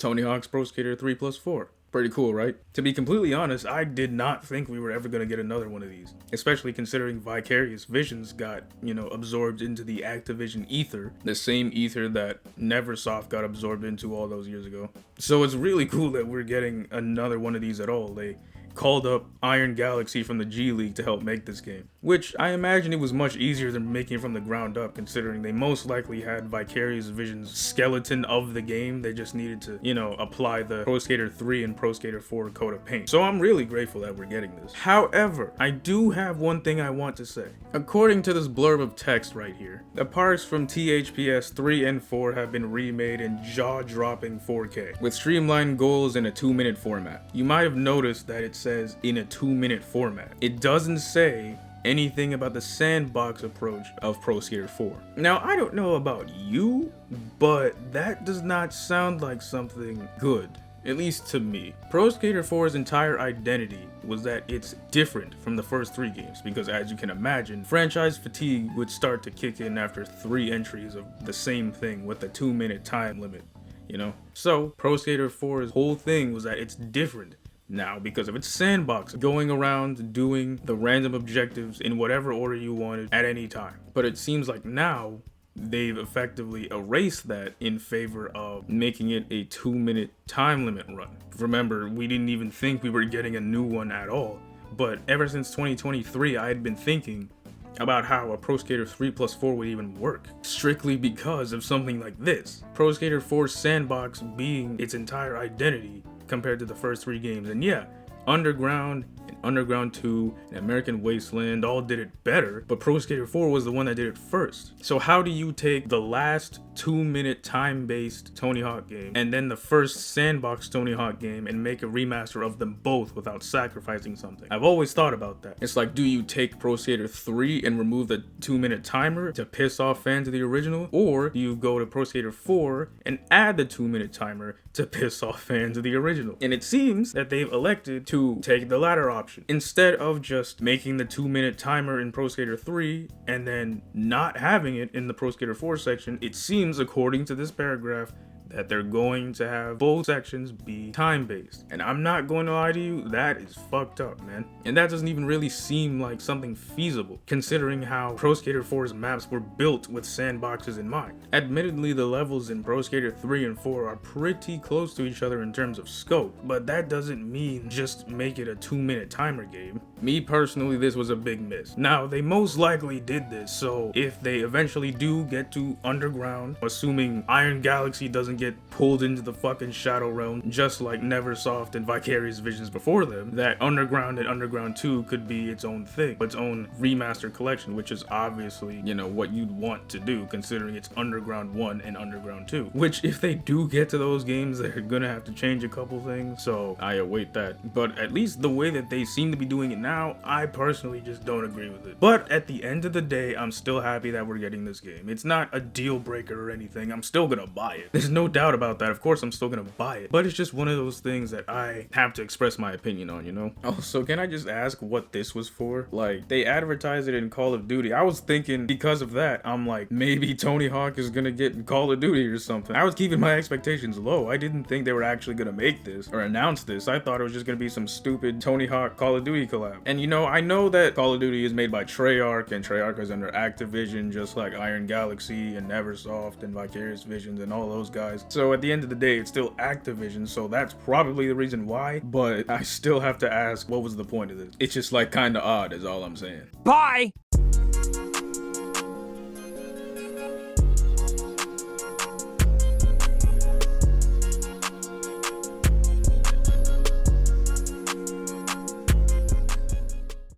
Tony Hawk's Pro Skater 3 plus 4. Pretty cool, right? To be completely honest, I did not think we were ever going to get another one of these, especially considering Vicarious Visions got, absorbed into the Activision ether, the same ether that Neversoft got absorbed into all those years ago. So it's really cool that we're getting another one of these at all. They called up Iron Galaxy from the G League to help make this game, which I imagine it was much easier than making it from the ground up, considering they most likely had Vicarious Visions' skeleton of the game. They just needed to, apply the Pro Skater 3 and Pro Skater 4 coat of paint. So I'm really grateful that we're getting this. However, I do have one thing I want to say. According to this blurb of text right here, the parts from THPS 3 and 4 have been remade in jaw-dropping 4K, with streamlined goals in a 2-minute format. You might have noticed that it says in a 2-minute format. It doesn't say anything about the sandbox approach of Pro Skater 4. Now, I don't know about you, but that does not sound like something good. At least to me. Pro Skater 4's entire identity was that it's different from the first 3 games, because as you can imagine, franchise fatigue would start to kick in after 3 entries of the same thing with a 2-minute time limit, So, Pro Skater 4's whole thing was that it's different now because of its sandbox, going around doing the random objectives in whatever order you wanted at any time. But it seems like now they've effectively erased that in favor of making it a 2-minute time limit run. Remember, we didn't even think we were getting a new one at all, but ever since 2023 I had been thinking about how a Pro Skater 3 plus 4 would even work, strictly because of something like this. Pro Skater 4's sandbox being its entire identity compared to the first 3 games. And yeah, Underground and Underground 2 and American Wasteland all did it better, but Pro Skater 4 was the one that did it first. So how do you take the last 2-minute time-based Tony Hawk game and then the first sandbox Tony Hawk game and make a remaster of them both without sacrificing something? I've always thought about that. It's like, do you take Pro Skater 3 and remove the 2-minute timer to piss off fans of the original? Or do you go to Pro Skater 4 and add the 2-minute timer to piss off fans of the original? And it seems that they've elected to take the latter option, instead of just making the 2-minute timer in Pro Skater 3 and then not having it in the Pro Skater 4 section. It seems, according to this paragraph, that they're going to have both sections be time-based. And I'm not going to lie to you, that is fucked up, man. And that doesn't even really seem like something feasible, considering how Pro Skater 4's maps were built with sandboxes in mind. Admittedly, the levels in Pro Skater 3 and 4 are pretty close to each other in terms of scope, but that doesn't mean just make it a 2-minute timer game. Me personally, this was a big miss. Now, they most likely did this, so if they eventually do get to Underground, assuming Iron Galaxy doesn't get pulled into the fucking Shadow Realm, just like Neversoft and Vicarious Visions before them, that Underground and Underground 2 could be its own thing, its own remastered collection, which is obviously, what you'd want to do, considering it's Underground 1 and Underground 2. Which, if they do get to those games, they're gonna have to change a couple things, so I await that. But at least the way that they seem to be doing it now, I personally just don't agree with it. But at the end of the day, I'm still happy that we're getting this game. It's not a deal breaker or anything. I'm still gonna buy it. There's no doubt about that. Of course, I'm still gonna buy it. But it's just one of those things that I have to express my opinion on, Also, can I just ask what this was for? Like, they advertised it in Call of Duty. I was thinking because of that, I'm like, maybe Tony Hawk is gonna get in Call of Duty or something. I was keeping my expectations low. I didn't think they were actually gonna make this or announce this. I thought it was just gonna be some stupid Tony Hawk Call of Duty collab. And I know that Call of Duty is made by Treyarch, and Treyarch is under Activision, just like Iron Galaxy and Neversoft and Vicarious Visions and all those guys. So at the end of the day, it's still Activision, so that's probably the reason why, but I still have to ask, what was the point of this? It's just like kind of odd is all I'm saying. Bye!